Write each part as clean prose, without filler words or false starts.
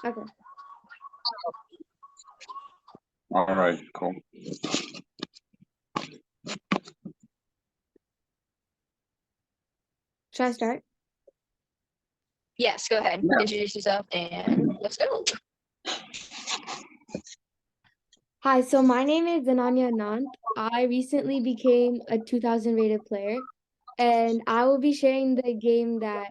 Okay. All right, cool. Should I start? Yes, go ahead. Yeah. Introduce yourself and let's go. Hi, so my name is Zananya Anand. I recently became a 2000 rated player, and I will be sharing the game that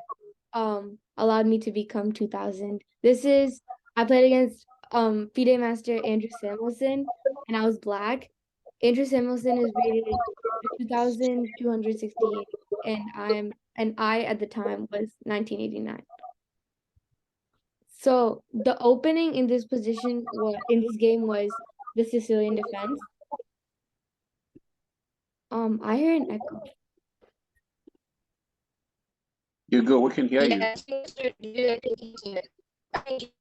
allowed me to become 2000. I played against FIDE Master Andrew Samuelson, and I was black. Andrew Samuelson is rated 2268, and I at the time was 1989. So the opening in this game was the Sicilian defense. I hear an echo. You go, we can hear you. Yes, Mr. Dude, I think he's it. I think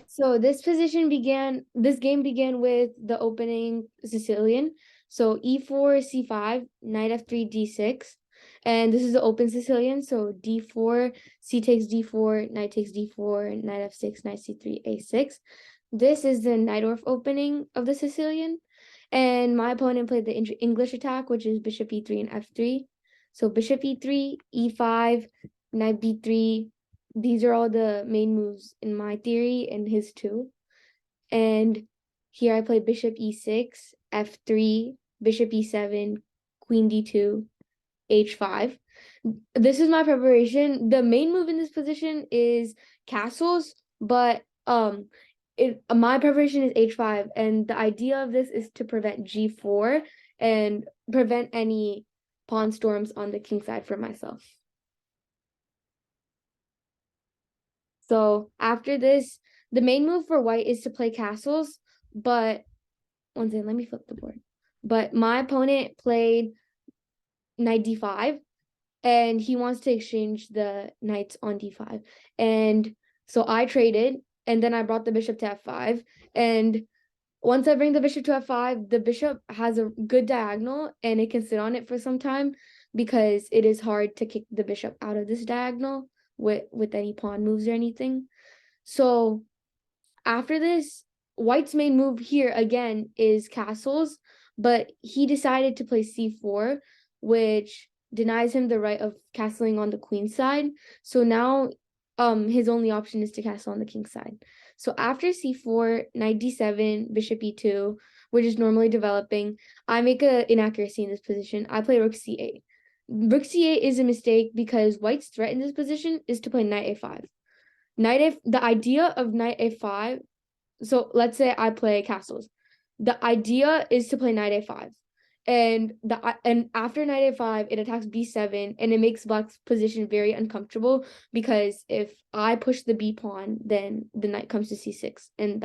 So this game began with the opening Sicilian. So e4, c5, knight f3, d6. And this is the open Sicilian. So d4, c takes d4, knight takes d4, knight f6, knight c3, a6. This is the Najdorf opening of the Sicilian. And my opponent played the English attack, which is bishop e3 and f3. So bishop e3, e5, knight b3. These are all the main moves in my theory and his too. And here I play bishop e6, f3, bishop e7, queen d2, h5. This is my preparation. The main move in this position is castles, but my preparation is h5, and the idea of this is to prevent g4 and prevent any pawn storms on the king side for myself. So after this, the main move for white is to play castles, but one second, let me flip the board. But my opponent played knight d5, and he wants to exchange the knights on d5. And so I traded, and then I brought the bishop to f5. And once I bring the bishop to f5, the bishop has a good diagonal, and it can sit on it for some time because it is hard to kick the bishop out of this diagonal with any pawn moves or anything. So after this, white's main move here again is castles, but he decided to play c4, which denies him the right of castling on the queen side. So now his only option is to castle on the king side. So after c4, knight d7, bishop e2, which is normally developing, I make an inaccuracy in this position. I play rook c8. Rook c8 is a mistake because white's threat in this position is to play knight a5. The idea of knight a5, so let's say I play castles. The idea is to play knight a5. And after knight a5, it attacks b7, and it makes black's position very uncomfortable because if I push the b pawn, then the knight comes to c6, and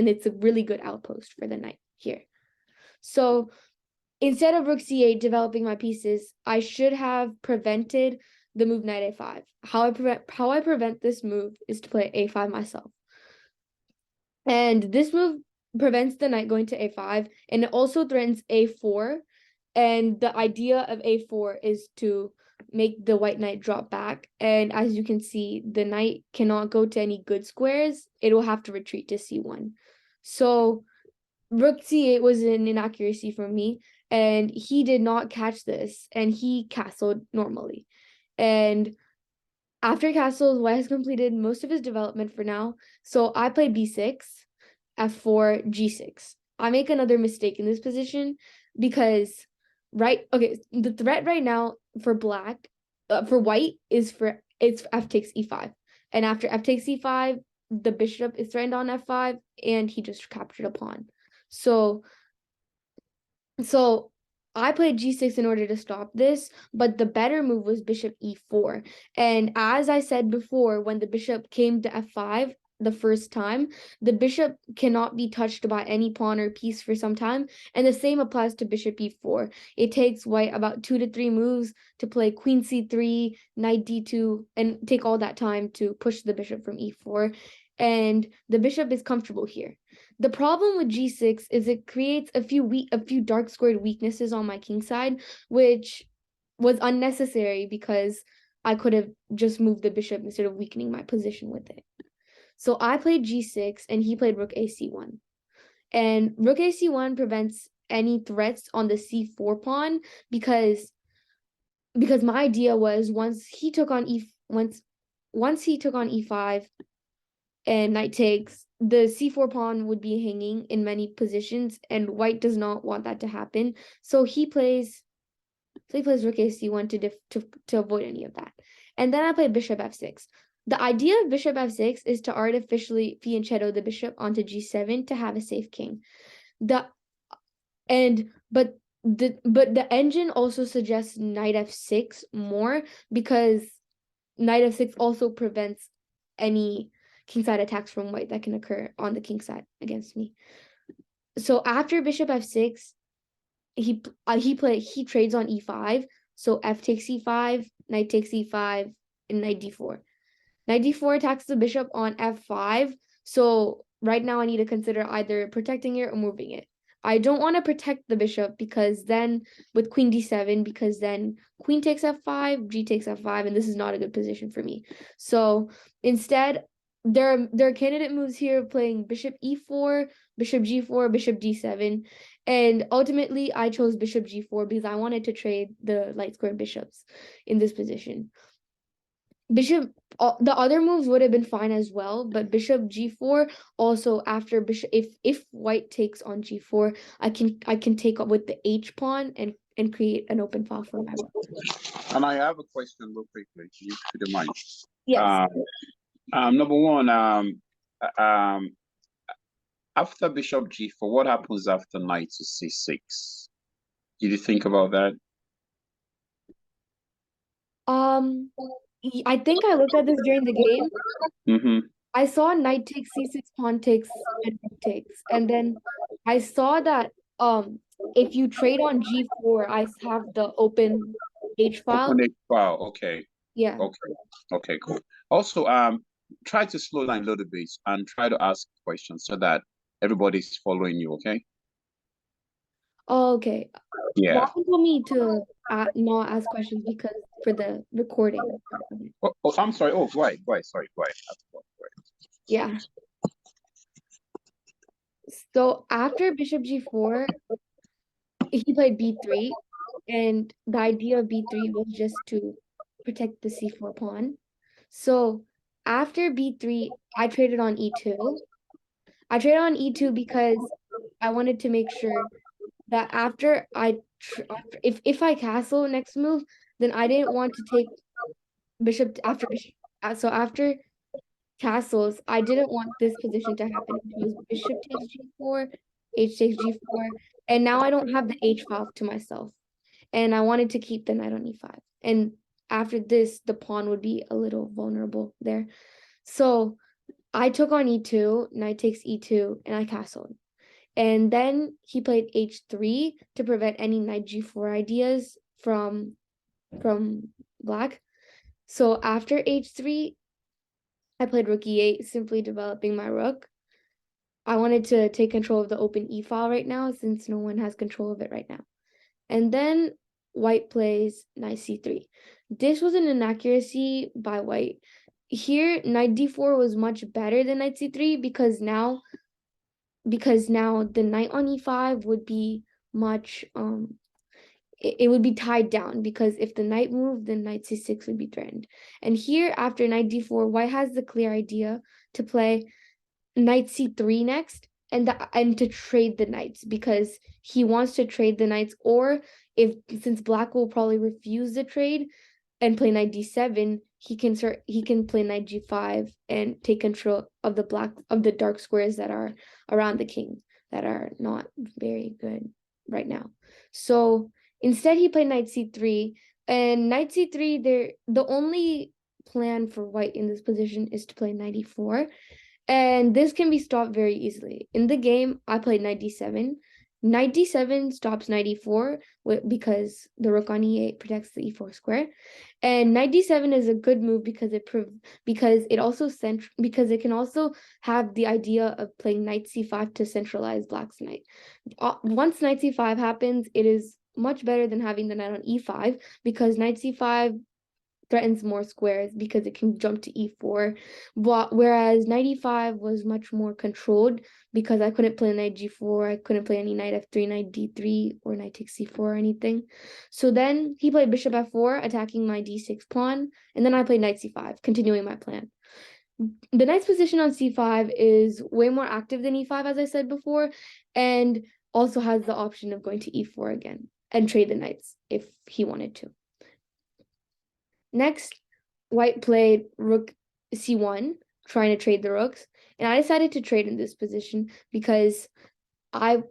it's a really good outpost for the knight here. So instead of rook c8 developing my pieces, I should have prevented the move knight a5. How I prevent this move is to play a5 myself. And this move prevents the knight going to a5, and it also threatens a4. And the idea of a4 is to make the white knight drop back. And as you can see, the knight cannot go to any good squares. It will have to retreat to c1. So rook c8 was an inaccuracy for me, and he did not catch this, and he castled normally. And after castles, white has completed most of his development for now. So I play b6, f4, g6. I make another mistake in this position because the threat right now for black, for white it's f takes e5. And after f takes e5, the bishop is threatened on f5, and he just captured a pawn. So I played g6 in order to stop this, but the better move was bishop e4. And as I said before, when the bishop came to f5 the first time, the bishop cannot be touched by any pawn or piece for some time, and the same applies to bishop e4. It takes white about 2 to 3 moves to play queen c3, knight d2, and take all that time to push the bishop from e4. and the bishop is comfortable here. The problem with g6 is it creates a few dark squared weaknesses on my king side, which was unnecessary because I could have just moved the bishop instead of weakening my position with it. So I played g6 and he played rook ac1. And rook ac1 prevents any threats on the c4 pawn because my idea was once he took on e5 and knight takes, the c4 pawn would be hanging in many positions, and white does not want that to happen. So he plays rook ac1 to avoid any of that. And then I played bishop f6. The idea of bishop f6 is to artificially fianchetto the bishop onto g7 to have a safe king. But the engine also suggests knight f6 more because knight f6 also prevents any kingside attacks from white that can occur on the king side against me. So after bishop f6, he trades on e5. So f takes e5, knight takes e5, and knight d4. Knight d4 attacks the bishop on f5. So right now I need to consider either protecting it or moving it. I don't want to protect the bishop because then with queen d7, because then queen takes f5, g takes f5, and this is not a good position for me. So instead, there are candidate moves here playing bishop e4, bishop g4, bishop d7, and ultimately I chose bishop g4 because I wanted to trade the light square bishops in this position. The other moves would have been fine as well, but bishop g4 also after bishop, if white takes on g4, I can take up with the h pawn and create an open file for my rook. And I have a question real quickly, if you don't mind. Yes. Number one, after bishop g4, what happens after knight to c6? Did you think about that? I think I looked at this during the game. Mm-hmm. I saw knight takes c6, pawn takes, and rook takes, and then I saw that if you trade on g4, I have the open h file. Open H file. Okay. Yeah. Okay, cool. Also, try to slow down a little bit and try to ask questions so that everybody's following you, okay? Oh, okay. Yeah. Mom told me to not ask questions because for the recording. Oh, I'm sorry. Oh, sorry. Go ahead. Yeah. So after bishop g4, he played b3, and the idea of b3 was just to protect the c4 pawn. So after b3, I traded on e2. I traded on e2 because I wanted to make sure that after if I castle next move, then I didn't want to take bishop after bishop. So after castles, I didn't want this position to happen. It was bishop takes g4, h takes g4, and now I don't have the h file to myself. And I wanted to keep the knight on e5. And after this, the pawn would be a little vulnerable there. So I took on e2, knight takes e2, and I castled. And then he played h3 to prevent any knight g4 ideas from black. So after h3, I played rook e8, simply developing my rook. I wanted to take control of the open e file right now since no one has control of it right now. And then white plays knight c3. This was an inaccuracy by white. Here, knight d4 was much better than knight c3 because now the knight on e5 would be much it would be tied down because if the knight moved, then knight c6 would be threatened. And here after knight d4, white has the clear idea to play knight c3 next and to trade the knights because he wants to trade the knights, or since black will probably refuse the trade and play knight d7, he can play knight g5 and take control of the dark squares that are around the king that are not very good right now. So instead he played knight c3, and knight c3 the only plan for white in this position is to play knight e4, and this can be stopped very easily. In the game I played knight d7, knight d7 stops knight e4 because the rook on e8 protects the e4 square, and knight d7 is a good move because it also because it can also have the idea of playing knight c5 to centralize black's knight. Once knight c5 happens, it is much better than having the knight on e5 because knight c5 threatens more squares because it can jump to e4, whereas knight e5 was much more controlled because I couldn't play knight g4, I couldn't play any knight f3, knight d3, or knight takes c4 or anything. So then he played bishop f4, attacking my d6 pawn, and then I played knight c5, continuing my plan. The knight's position on c5 is way more active than e5, as I said before, and also has the option of going to e4 again and trade the knights if he wanted to. Next, white played rook c1, trying to trade the rooks, and I decided to trade in this position because I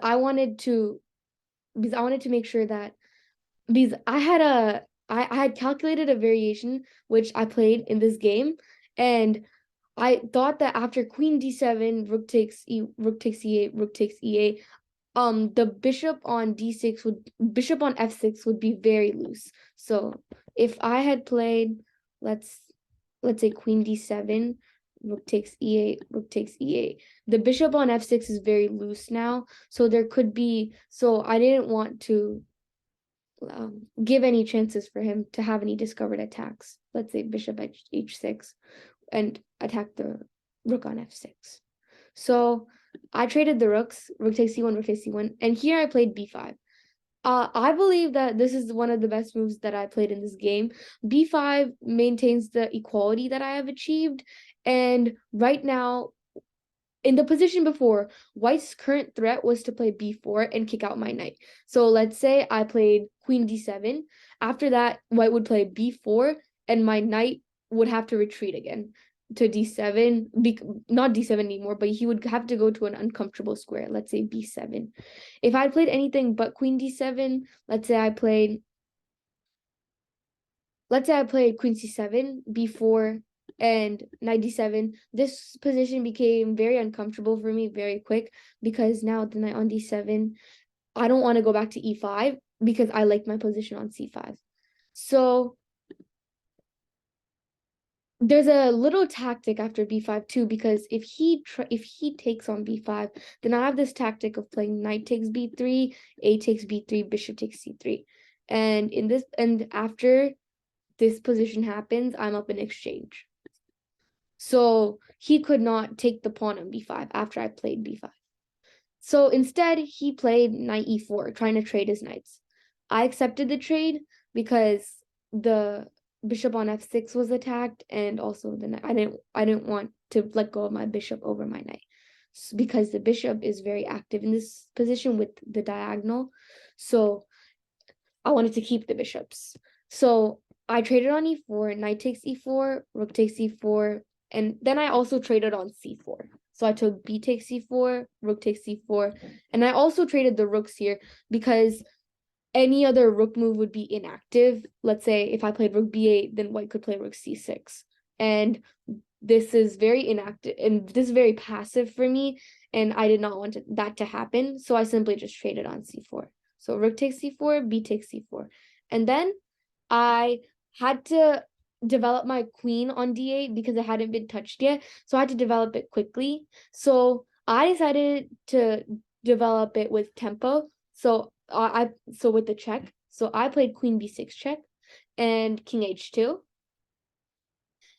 wanted to make sure that because I had calculated a variation which I played in this game, and I thought that after queen d7, rook takes e8, rook takes e8, the bishop on f6 would be very loose. So if I had played, let's say queen d7, rook takes e8, rook takes e8, the bishop on f6 is very loose now, so I didn't want to give any chances for him to have any discovered attacks. Let's say bishop h6 and attack the rook on f6. So I traded the rooks, rook takes c1, rook takes c1, and here I played b5. I believe that this is one of the best moves that I played in this game. b5 maintains the equality that I have achieved, and right now, in the position before, white's current threat was to play b4 and kick out my knight. So let's say I played queen d7. After that, white would play b4, and my knight would have to retreat again to d7, not d7 anymore, but he would have to go to an uncomfortable square, let's say b7. If I played anything but queen d7, let's say I played queen c7, b4, and knight d7, this position became very uncomfortable for me very quick because now the knight on d7, I don't want to go back to e5 because I like my position on c5. So there's a little tactic after b5 too, because if he takes on b5, then I have this tactic of playing knight takes b3, a takes b3, bishop takes c3, and after this position happens, I'm up in exchange. So he could not take the pawn on b5 after I played b5. So instead, he played knight e4, trying to trade his knights. I accepted the trade because the bishop on f6 was attacked, and also I didn't want to let go of my bishop over my knight because the bishop is very active in this position with the diagonal. So I wanted to keep the bishops. So I traded on e4, knight takes e4, rook takes e4, and then I also traded on c4. So I took b takes c4, rook takes c4, and I also traded the rooks here because any other rook move would be inactive. Let's say if I played rook b8, then white could play rook c6. And this is very inactive, and this is very passive for me, and I did not want that to happen, so I simply just traded on c4. So rook takes c4, b takes c4. And then I had to develop my queen on d8 because it hadn't been touched yet, so I had to develop it quickly. So I decided to develop it with tempo. So with the check. So I played queen b6 check and king h2.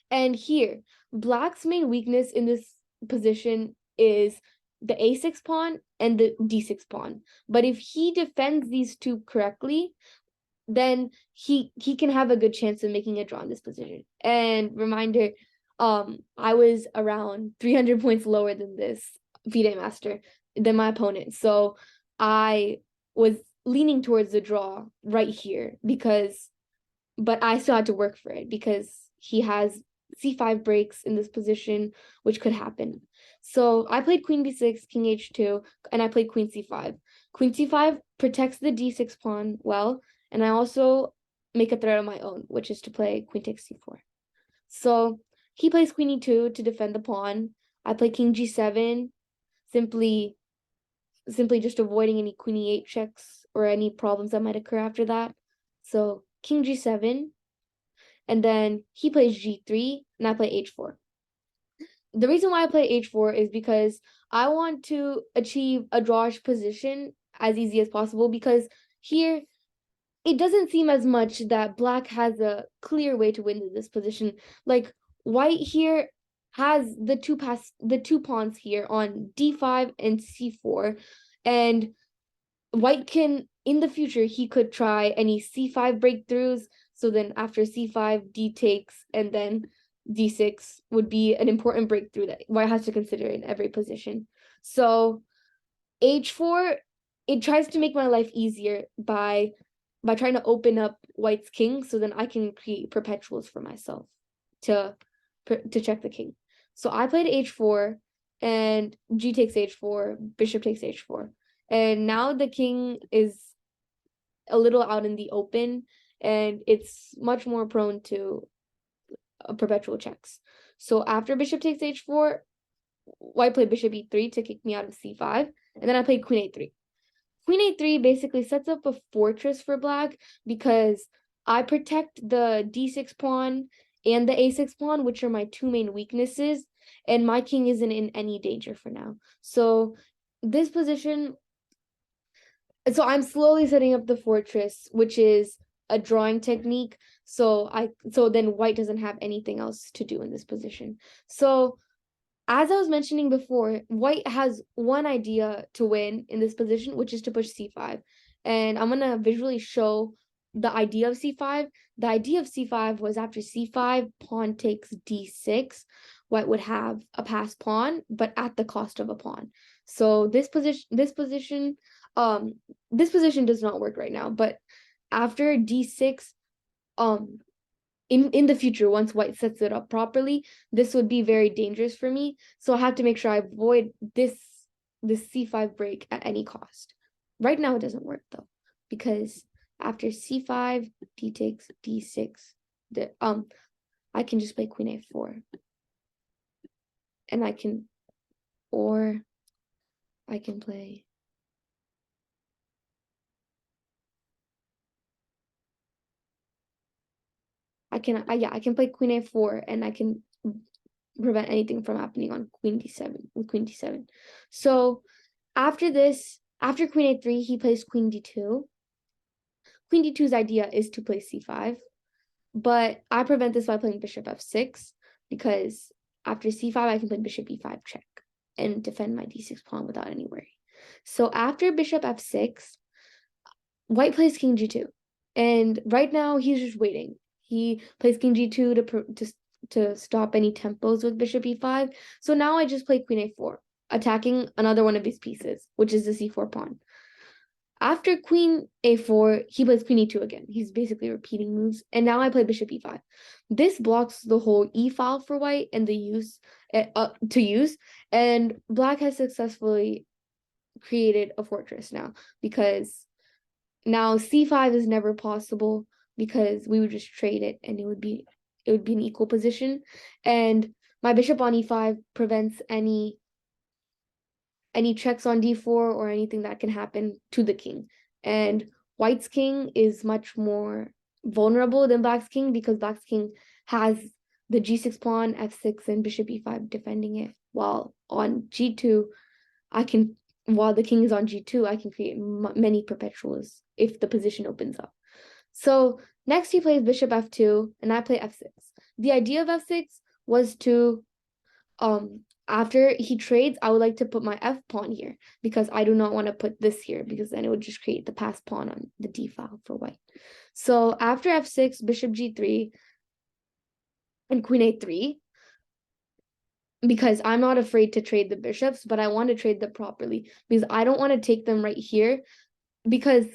And here, black's main weakness in this position is the a6 pawn and the d6 pawn. But if he defends these two correctly, then he can have a good chance of making a draw in this position. And reminder, I was around 300 points lower than this FIDE master, than my opponent. So I was leaning towards the draw right here but I still had to work for it because he has c5 breaks in this position, which could happen. So I played queen b6, king h2, and I played queen c5. Queen c5 protects the d6 pawn well, and I also make a threat of my own, which is to play queen takes c4. So he plays queen e2 to defend the pawn. I play king g7, simply simply just avoiding any queen e8 checks or any problems that might occur after that. So king g7, and then he plays g3, and I play h4. The reason why I play h4 is because I want to achieve a drawish position as easy as possible, because here it doesn't seem as much that black has a clear way to win this position. Like white here has the two pawns here on d5 and c4, and white can, in the future, he could try any c5 breakthroughs. So then after c5, d takes, and then d6 would be an important breakthrough that white has to consider in every position. So h4, it tries to make my life easier by trying to open up white's king, so then I can create perpetuals for myself to check the king. So I played h4, and g takes h4, bishop takes h4. And now the king is a little out in the open, and it's much more prone to perpetual checks. So after bishop takes h4, white played bishop e3 to kick me out of c5, and then I played queen a3. Queen a3 basically sets up a fortress for black, because I protect the d6 pawn and the a6 pawn, which are my two main weaknesses, and my king isn't in any danger for now. So this position, so I'm slowly setting up the fortress, which is a drawing technique. So then white doesn't have anything else to do in this position. So as I was mentioning before, white has one idea to win in this position, which is to push c5. And I'm going to visually show the idea of c5. The idea of c5 was after c5, pawn takes d6, white would have a passed pawn, but at the cost of a pawn. So this position does not work right now, but after d6, in the future, once white sets it up properly, this would be very dangerous for me. So I have to make sure I avoid this c5 break at any cost. Right now it doesn't work though, because after c5, d takes d6, I can just play queen a4, and I can play I can play queen a4, and I can prevent anything from happening on queen d7 with queen d7. So after this, after queen a3, he plays queen d2. Queen d2's idea is to play c5, but I prevent this by playing bishop f6, because after c5, I can play bishop e5 check and defend my d6 pawn without any worry. So after bishop f6, white plays king g2, and right now he's just waiting. He plays king g2 to stop any tempos with bishop e5. So now I just play queen a4, attacking another one of his pieces, which is the c4 pawn. After queen a4, he plays queen e2 again. He's basically repeating moves. And now I play bishop e5. This blocks the whole e file for white and the use. And black has successfully created a fortress now, because now c5 is never possible, because we would just trade it and it would be an equal position. And my bishop on e5 prevents any checks on d4 or anything that can happen to the king. And white's king is much more vulnerable than black's king, because black's king has the g6 pawn, f6, and bishop e5 defending it, while on g2, while the king is on g2, I can create many perpetuals if the position opens up. So next he plays bishop f2, and I play f6. The idea of f6 was to, after he trades, I would like to put my f pawn here, because I do not want to put this here, because then it would just create the passed pawn on the d file for white. So after f6, bishop g3, and queen a3, because I'm not afraid to trade the bishops, but I want to trade them properly, because I don't want to take them right here, because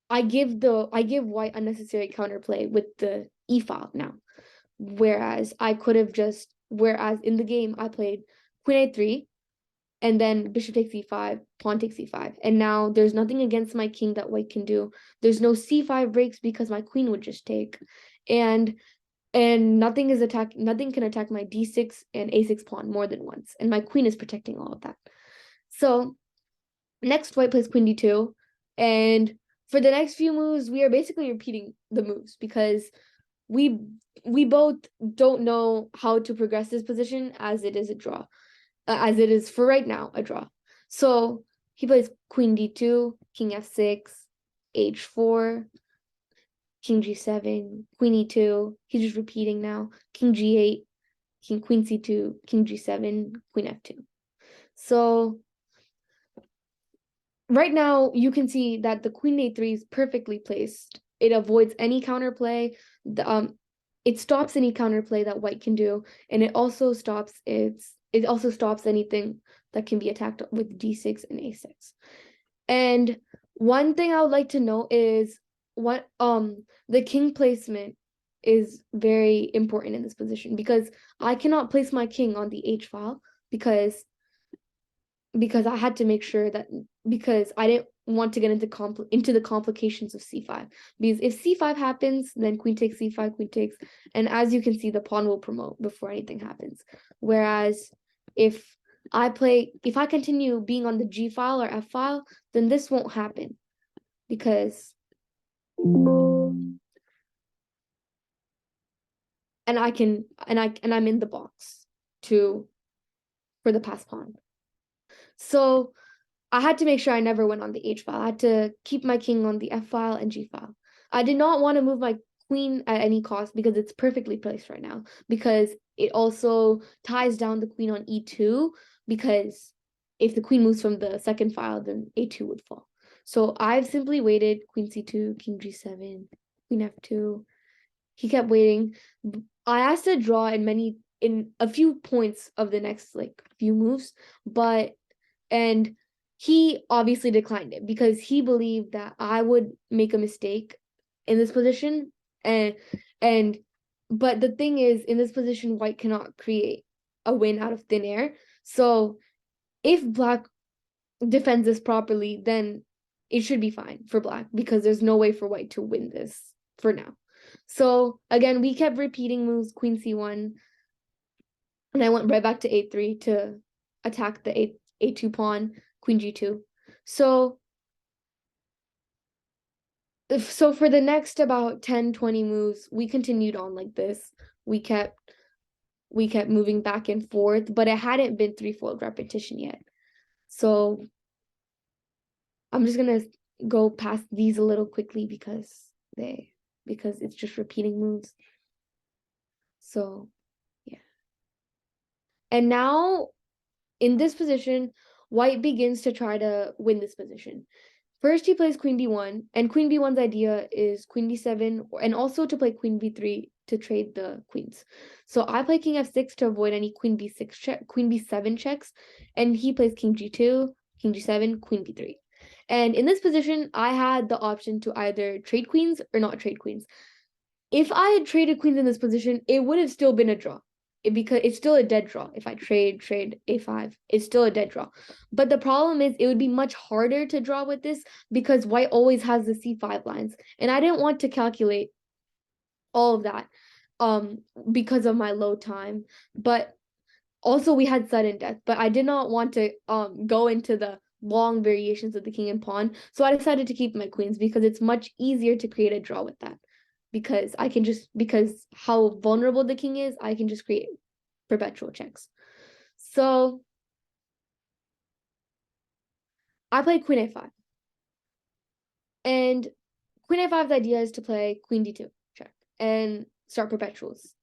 I give white unnecessary counterplay with the e file now. Whereas in the game I played queen a3, and then bishop takes e5, pawn takes e5, and now there's nothing against my king that white can do. There's no c5 breaks, because my queen would just take, and nothing can attack my d6 and a6 pawn more than once, and my queen is protecting all of that. So Next, white plays queen d2, and for the next few moves, we are basically repeating the moves because we both don't know how to progress this position as it is a draw, as it is for right now a draw. So he plays queen d2, king f6, h4, king g7, queen e2. He's just repeating now. King g8, queen c2, king g7, queen f2. So right now you can see that the queen a3 is perfectly placed. It avoids any counterplay. It stops any counterplay that white can do, and it also stops anything that can be attacked with d6 and a6. And one thing I would like to note is what the king placement is very important in this position because I cannot place my king on the h file because I had to make sure that because I didn't want to get into the complications of c5, because if c5 happens, then queen takes c5, queen takes, and as you can see, the pawn will promote before anything happens. Whereas if I continue being on the g file or f file, then this won't happen because and I'm in the box for the pass pawn. So I had to make sure I never went on the h file. I had to keep my king on the f file and g file. I did not want to move my queen at any cost because it's perfectly placed right now, because it also ties down the queen on e2, because if the queen moves from the second file, then a2 would fall. So I've simply waited, queen c2, king g7, queen f2. He kept waiting. I asked to draw in a few points of the next few moves, and he obviously declined it because he believed that I would make a mistake in this position, but the thing is, in this position, white cannot create a win out of thin air. So if black defends this properly, then it should be fine for black because there's no way for white to win this for now. So again, we kept repeating moves, queen c1, and I went right back to a3 to attack the a2 pawn, queen g2. So for the next about 10-20 moves, we continued on like this. We kept moving back and forth, but it hadn't been threefold repetition yet. So I'm just gonna go past these a little quickly because it's just repeating moves. So yeah. And now in this position, white begins to try to win this position. First, he plays queen b1, and queen b1's idea is queen d7, and also to play queen b3 to trade the queens. So I play king f6 to avoid any queen b7 checks, and he plays king g2, king g7, queen b3. And in this position, I had the option to either trade queens or not trade queens. If I had traded queens in this position, it would have still been a draw. Because it's still a dead draw. If I trade a5, it's still a dead draw. But the problem is it would be much harder to draw with this because white always has the c5 lines. And I didn't want to calculate all of that because of my low time. But also we had sudden death. But I did not want to go into the long variations of the king and pawn. So I decided to keep my queens because it's much easier to create a draw with that. Because how vulnerable the king is, I can just create perpetual checks. So I played queen a5. And queen a5's idea is to play queen d2 check and start perpetuals.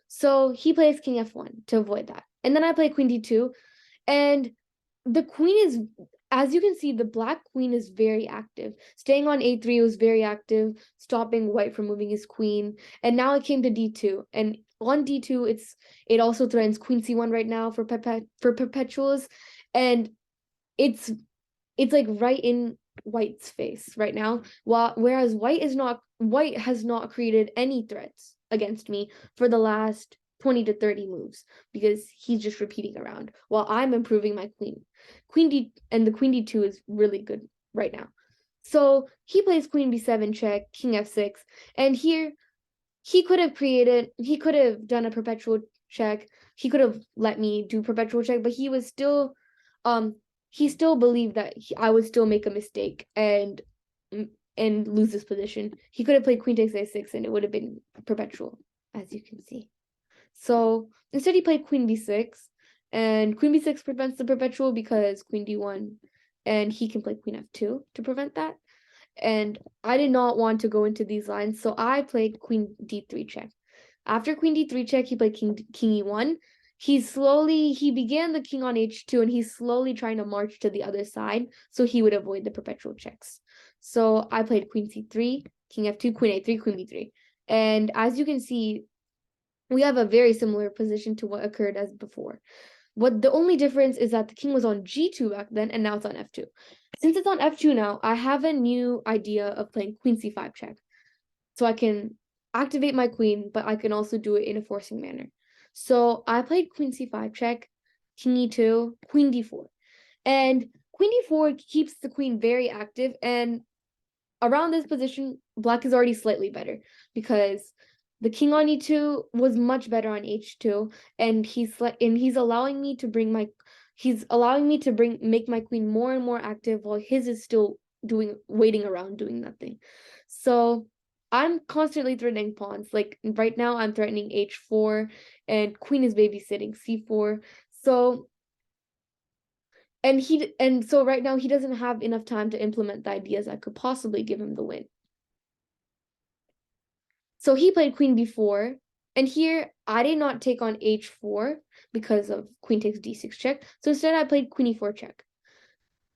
So he plays king f1 to avoid that. And then I play queen d2. And the queen is, as you can see, the black queen is very active. Staying on a3 was very active, stopping white from moving his queen. And now it came to d2. And on d2, it also threatens queen c1 right now for perpetuals. And it's like right in white's face right now. Whereas white has not created any threats against me for the last 20 to 30 moves because he's just repeating around while I'm improving my queen. The queen d2 is really good right now. So he plays queen b7 check, king f6, and here he could have done a perpetual check. He could have let me do perpetual check, but he was still he still believed that I would still make a mistake and lose this position. He could have played queen takes a6 and it would have been perpetual, as you can see. So instead he played queen b6, and queen b6 prevents the perpetual because queen d1, and he can play queen f2 to prevent that. And I did not want to go into these lines, so I played queen d3 check. After queen d3 check, he played king e1. He began the king on h2, and he's slowly trying to march to the other side so he would avoid the perpetual checks. So I played queen c3, king f2, queen a3, queen b3. And as you can see, we have a very similar position to what occurred as before. The only difference is that the king was on g2 back then, and now it's on f2. Since it's on f2 now, I have a new idea of playing queen c5 check. So I can activate my queen, but I can also do it in a forcing manner. So I played queen c5 check, king e2, queen d4. And queen d4 keeps the queen very active, and around this position, black is already slightly better because the king on e2 was much better on h2, and he's allowing me to make my queen more and more active while his is still waiting around doing nothing. So I'm constantly threatening pawns. Like right now I'm threatening h4, and queen is babysitting c4. So so right now he doesn't have enough time to implement the ideas that could possibly give him the win. So he played queen b4, and here I did not take on h4 because of queen takes d6 check. So instead I played queen e4 check.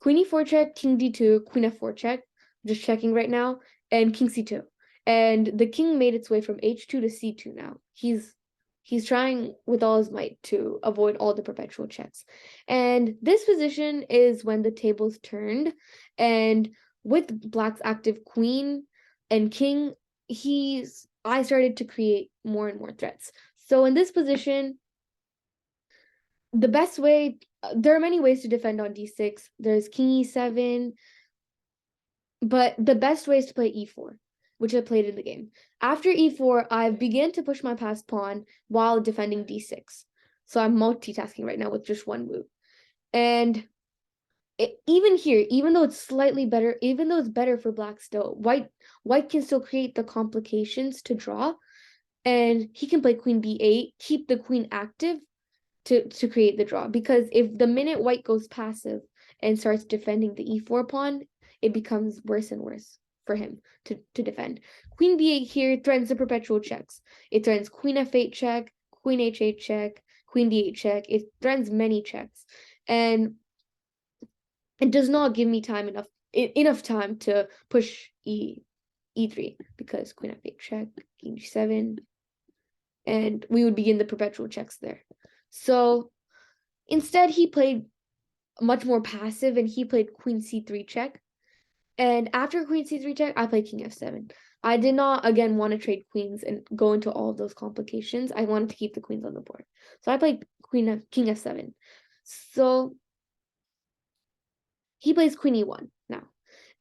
Queen e4 check, king d2, queen f4 check, just checking right now, and king c2. And the king made its way from h2 to c2 now. He's trying with all his might to avoid all the perpetual checks. And this position is when the tables turned, and with black's active queen and king, I started to create more and more threats. So in this position, the best way, there are many ways to defend on d6. There's king e7, but the best way is to play e4, which I played in the game. After e4, I began to push my passed pawn while defending d6. So I'm multitasking right now with just one move. And even here, even though it's slightly better, even though it's better for black still, white can still create the complications to draw. And he can play queen b8, keep the queen active to create the draw. Because if the minute white goes passive and starts defending the e4 pawn, it becomes worse and worse for him to defend. Queen b8 here threatens the perpetual checks. It threatens queen f8 check, queen h8 check, queen d8 check. It threatens many checks. And it does not give me enough time to push e3 because queen f8 check, king g7, and we would begin the perpetual checks there. So instead he played much more passive, and he played queen c3 check. And after queen c3 check, I played king f7. I did not again want to trade queens and go into all of those complications. I wanted to keep the queens on the board. So I played king f7. So he plays queen e1 now.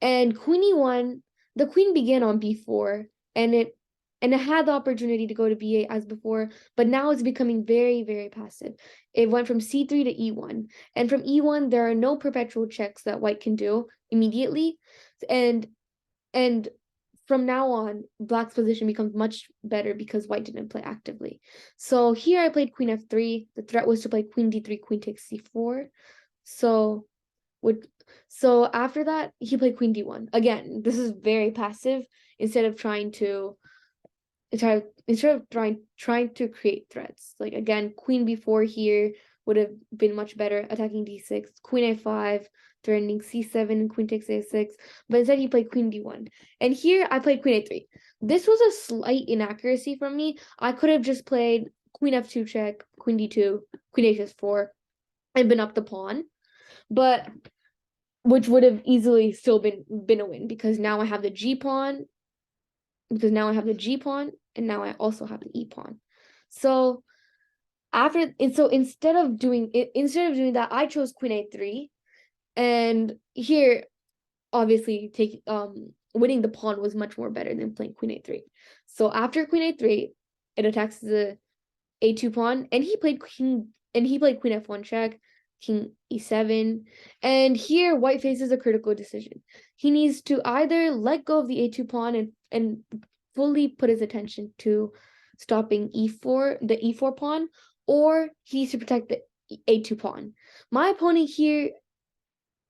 And queen e1, the queen began on b4, and it had the opportunity to go to b8 as before, but now it's becoming very, very passive. It went from c3 to e1, and from e1 there are no perpetual checks that white can do immediately, and from now on black's position becomes much better because white didn't play actively. So here I played queen f3. The threat was to play queen d3, queen takes c4. So after that, he played queen d1. Again, this is very passive. Instead of trying to create threats. Like again, queen b4 here would have been much better, attacking d6, queen a5, threatening c7, and queen takes a6. But instead he played queen d1. And here I played queen a3. This was a slight inaccuracy from me. I could have just played queen f2 check, queen d2, queen h4, and been up the pawn. But which would have easily still been a win, because now I have the g pawn, and now I also have the e pawn. So instead of doing that, I chose queen a3, and here obviously winning the pawn was much more better than playing queen a3. So after queen a3, it attacks the a2 pawn, and he played queen f1 check, king e7. And here white faces a critical decision. He needs to either let go of the a2 pawn and fully put his attention to stopping e4, the e4 pawn, or he needs to protect the a2 pawn. My opponent here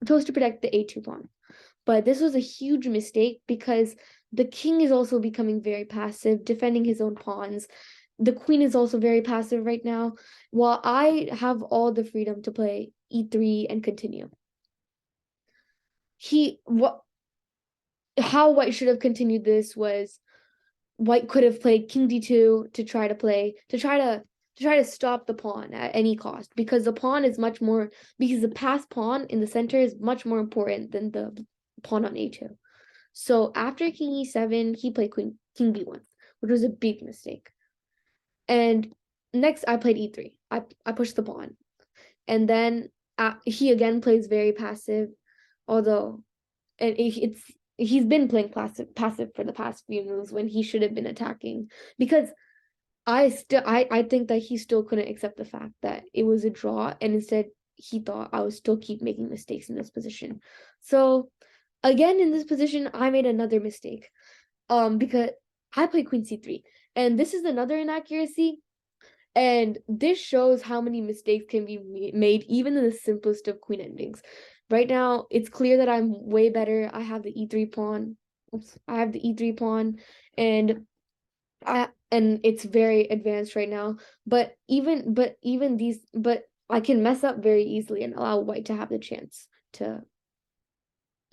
chose to protect the a2 pawn, but this was a huge mistake because the king is also becoming very passive, defending his own pawns. The queen is also very passive right now, while I have all the freedom to play e3 and continue. How white should have continued this was white could have played king d2 to try to stop the pawn at any cost, because the pawn is much more, because the passed pawn in the center is much more important than the pawn on a2. So after king e7, he played king b1, which was a big mistake. And next I played e3. I pushed the pawn. And then he again plays very passive, although he's been playing passive for the past few moves when he should have been attacking, because I think that he still couldn't accept the fact that it was a draw, and instead he thought I would still keep making mistakes in this position. So again, in this position, I made another mistake, because I played queen c3, and this is another inaccuracy, and this shows how many mistakes can be made even in the simplest of queen endings. Right now, it's clear that I'm way better. I have the e3 pawn. I have the e3 pawn, and it's very advanced right now. But I can mess up very easily and allow white to have the chance to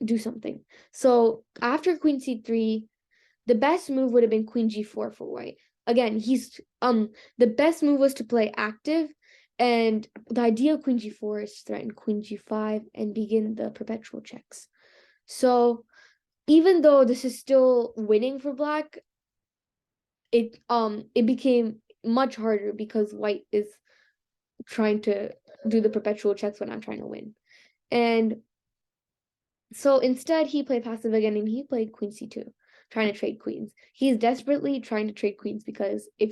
do something. So after queen c3, the best move would have been queen g4 for white. Again, the best move was to play active, and the idea of queen g4 is to threaten queen g5 and begin the perpetual checks. So even though this is still winning for black, it became much harder because white is trying to do the perpetual checks when I'm trying to win. And so instead he played passive again, and he played queen c2, trying to trade queens. He's desperately trying to trade queens, because if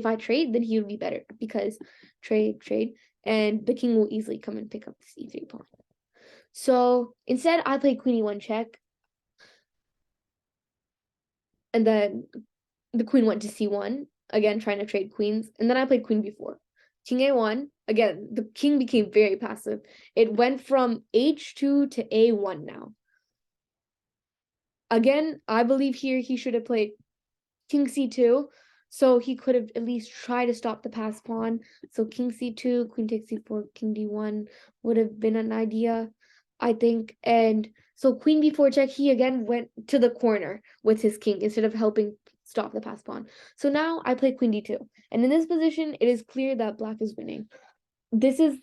I trade, then he would be better, because trade, and the king will easily come and pick up this e3 pawn. So instead I played queen e1 check, and then the queen went to c1, again trying to trade queens, and then I played queen b4. King a1, again, the king became very passive. It went from h2 to a1 now. Again, I believe here he should have played king c2, so he could have at least tried to stop the passed pawn. So king c2, queen takes c4, king d1 would have been an idea, I think. And so queen b4 check, he again went to the corner with his king instead of helping stop the passed pawn. So now I play queen d2, and in this position it is clear that black is winning. This is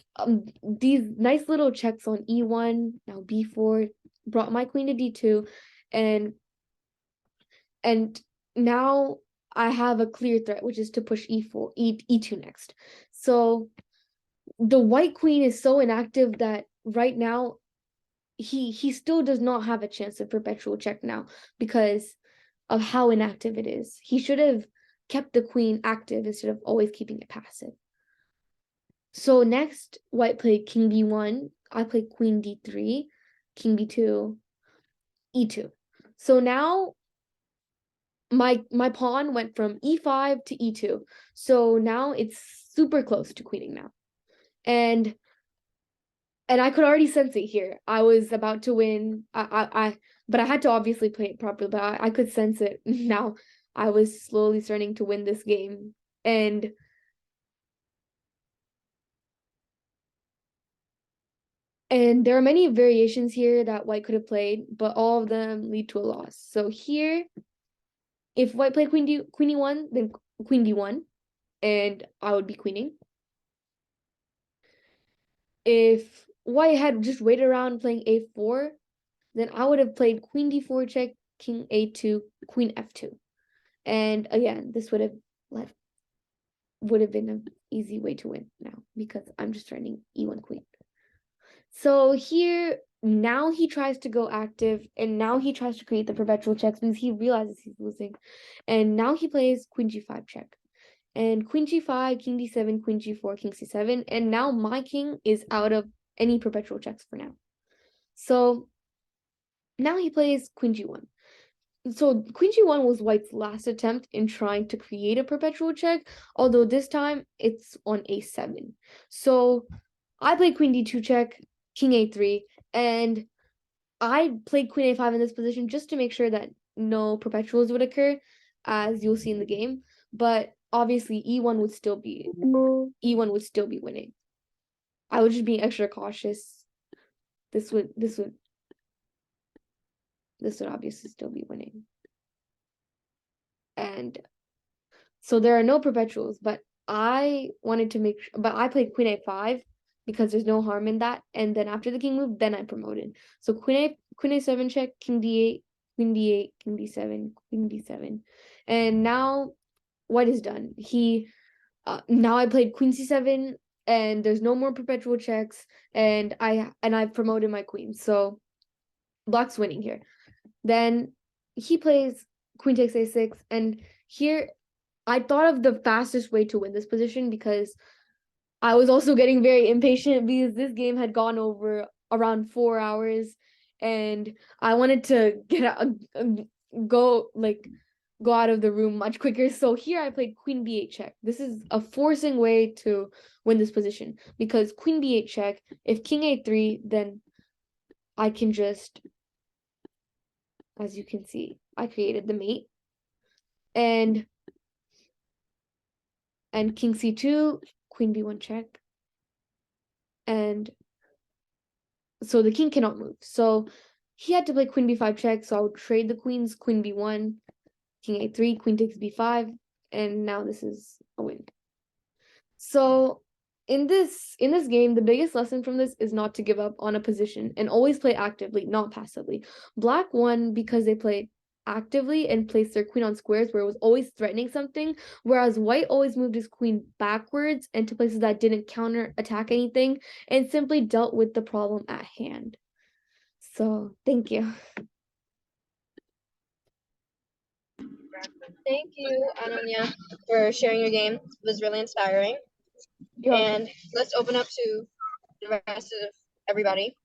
these nice little checks on e1, now b4, brought my queen to d2, and now I have a clear threat, which is to push e2 next. So the white queen is so inactive that right now he still does not have a chance of perpetual check now, because of how inactive it is. He should have kept the queen active instead of always keeping it passive. So next, white played king b1. I played queen d3, king b2, e2. So now my pawn went from e5 to e2. So now it's super close to queening now. And I could already sense it here. I was about to win. But I had to obviously play it properly, but I could sense it now. I was slowly starting to win this game. And there are many variations here that white could have played, but all of them lead to a loss. So here, if white played queen e1, then queen d1, and I would be queening. If white had just waited around playing a4, then I would have played queen d4 check, king a2, queen f2. And again, this would have been an easy way to win now, because I'm just threatening e1 queen. So here, now he tries to go active, and now he tries to create the perpetual checks because he realizes he's losing. And now he plays queen g5 check. and queen g5, king d7, queen g4, king c7, and now my king is out of any perpetual checks for now. So now he plays queen g1. So queen g1 was white's last attempt in trying to create a perpetual check, although this time it's on a7. So I played queen d2 check, king a3, and I played queen a5 in this position just to make sure that no perpetuals would occur, as you'll see in the game. But obviously E1 would still be winning. I would just be extra cautious. This would obviously still be winning. And so there are no perpetuals, but I wanted to make sure, but I played queen a5 because there's no harm in that. And then after the king move, then I promoted. So queen a7 check, king d8, queen d8, king d7, queen d7. And now white is done. Now I played queen c7 and there's no more perpetual checks, and I promoted my queen. So black's winning here. Then he plays queen takes a6, and here I thought of the fastest way to win this position because I was also getting very impatient because this game had gone over around 4 hours, and I wanted to go out of the room much quicker. So here I played queen b8 check. This is a forcing way to win this position because queen b8 check, if king a3, then I can just, as you can see, I created the mate. And king c2, queen b1 check. And so the king cannot move. So he had to play queen b5 check. So I would trade the queens, queen b1, king a3, queen takes b5, and now this is a win. So in this game, the biggest lesson from this is not to give up on a position and always play actively, not passively. Black won because they played actively and placed their queen on squares where it was always threatening something, whereas white always moved his queen backwards and to places that didn't counter attack anything and simply dealt with the problem at hand. So thank you. Thank you, Ananya, for sharing your game. It was really inspiring. You're welcome. And let's open up to the rest of everybody.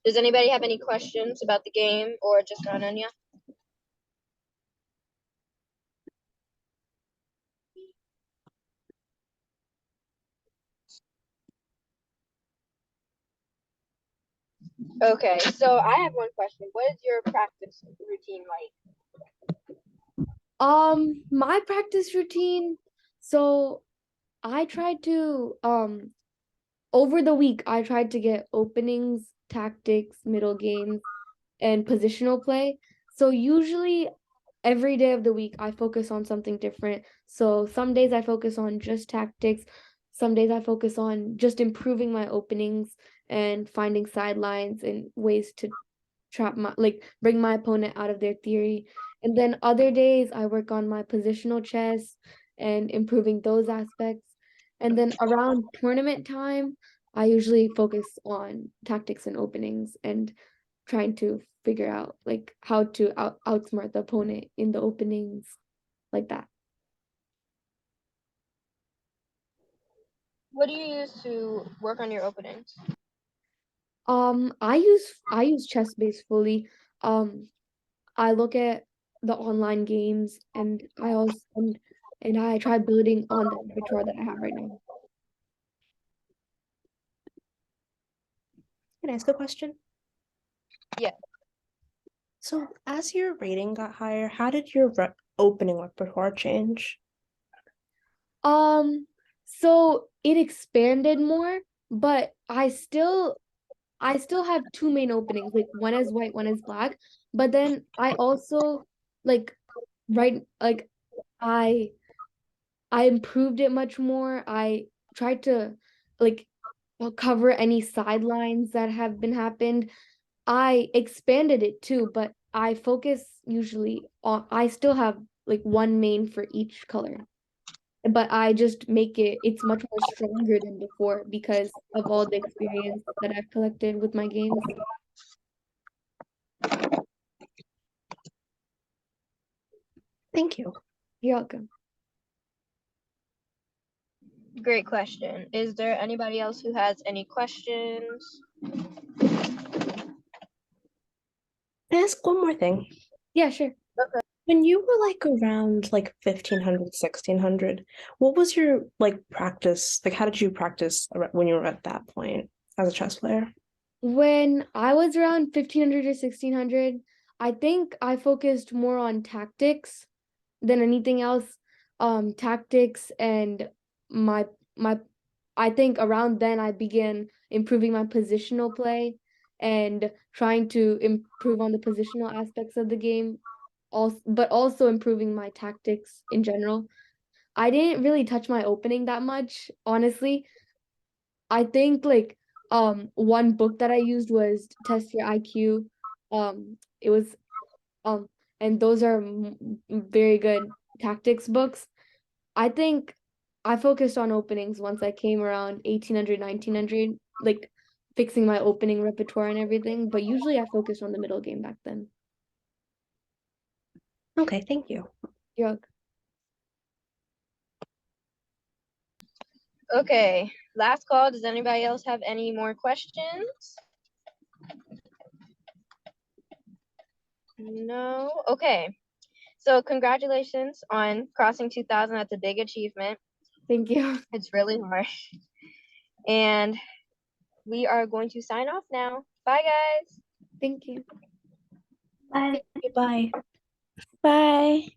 Does anybody have any questions about the game or just for Ananya? Okay, so I have one question. What is your practice routine like? My practice routine, so I tried to over the week I tried to get openings, tactics, middle games, and positional play. So usually every day of the week I focus on something different. So some days I focus on just tactics, some days I focus on just improving my openings and finding sidelines and ways to bring my opponent out of their theory. And then other days I work on my positional chess and improving those aspects. And then around tournament time, I usually focus on tactics and openings and trying to figure out how to outsmart the opponent in the openings, like that. What do you use to work on your openings? I use Chessbase fully. I look at the online games, and I also and I try building on the repertoire that I have right now. Can I ask a question? Yeah. So as your rating got higher, how did your opening repertoire change? So it expanded more, but I still have two main openings, like one is white, one is black. But then I also I improved it much more. I tried to cover any sidelines that have been happened. I expanded it too, but I focus usually on, I still have one main for each color, but I just make it's much more stronger than before because of all the experience that I've collected with my games. Thank you. You're welcome. Great question. Is there anybody else who has any questions? Can I ask one more thing? Yeah, sure. When you were like around like 1500, 1600, what was your like practice? Like, how did you practice when you were at that point as a chess player? When I was around 1500 or 1600, I think I focused more on tactics than anything else. Tactics and my my I think around then I began improving my positional play and trying to improve on the positional aspects of the game, also, but also improving my tactics in general. I didn't really touch my opening that much, honestly. I think like one book that I used was Test Your IQ. It was um and those are very good tactics books. I think I focused on openings once I came around 1800, 1900, like fixing my opening repertoire and everything, but usually I focused on the middle game back then. Okay, thank you. Yeah. Okay, last call. Does anybody else have any more questions? No? Okay. So congratulations on crossing 2000. That's a big achievement. Thank you. It's really hard. And we are going to sign off now. Bye, guys. Thank you. Bye. Bye. Bye.